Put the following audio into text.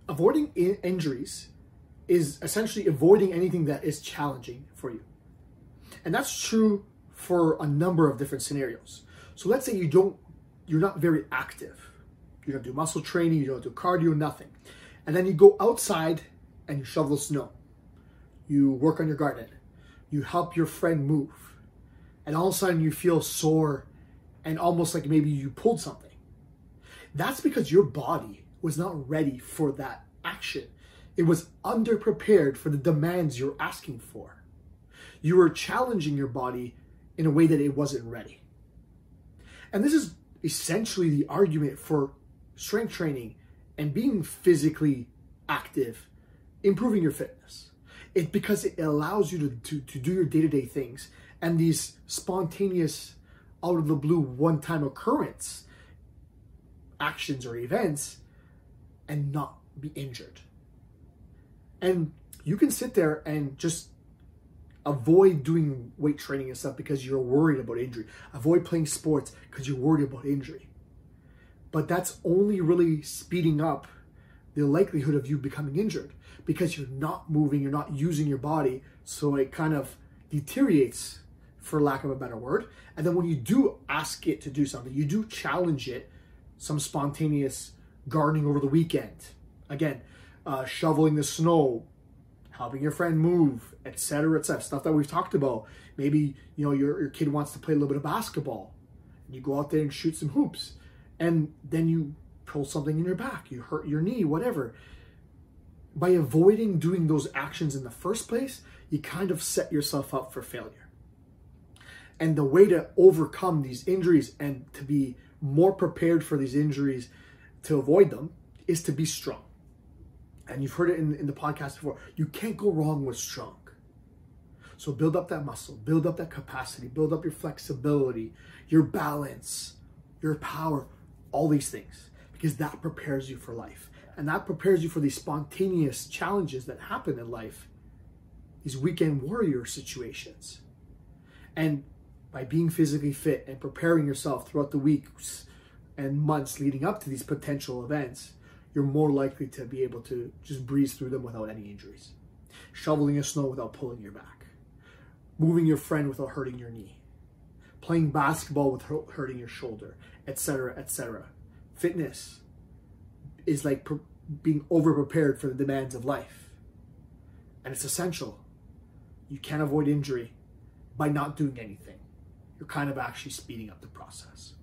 Avoiding injuries is essentially avoiding anything that is challenging for you. And that's true for a number of different scenarios. So let's say you're not very active. You don't do muscle training, you don't do cardio, nothing. And then you go outside and you shovel snow. You work on your garden. You help your friend move. And all of a sudden you feel sore and almost like maybe you pulled something. That's because your body was not ready for that action. It was underprepared for the demands you're asking for. You were challenging your body in a way that it wasn't ready. And this is essentially the argument for strength training and being physically active, improving your fitness. It's because it allows you to do your day-to-day things, and these spontaneous, out of the blue, one-time occurrence actions or events, and not be injured. And you can sit there and just avoid doing weight training and stuff because you're worried about injury. Avoid playing sports because you're worried about injury. But that's only really speeding up the likelihood of you becoming injured because you're not moving, you're not using your body, so it kind of deteriorates, for lack of a better word. And then when you do ask it to do something, you do challenge it, some spontaneous gardening over the weekend, again, shoveling the snow, helping your friend move, etc., etc., stuff that we've talked about. Maybe, your kid wants to play a little bit of basketball, and you go out there and shoot some hoops, and then you pull something in your back, you hurt your knee, whatever. By avoiding doing those actions in the first place, you kind of set yourself up for failure. And the way to overcome these injuries and to be more prepared for these injuries, to avoid them, is to be strong. And you've heard it in the podcast before. You can't go wrong with strong. So build up that muscle, build up that capacity, build up your flexibility, your balance, your power, all these things, because that prepares you for life. And that prepares you for these spontaneous challenges that happen in life, these weekend warrior situations. And by being physically fit and preparing yourself throughout the weeks and months leading up to these potential events, you're more likely to be able to just breeze through them without any injuries. Shoveling the snow without pulling your back. Moving your friend without hurting your knee. Playing basketball without hurting your shoulder, etc., etc. Fitness is like being over-prepared for the demands of life. And it's essential. You can't avoid injury by not doing anything. You're kind of actually speeding up the process.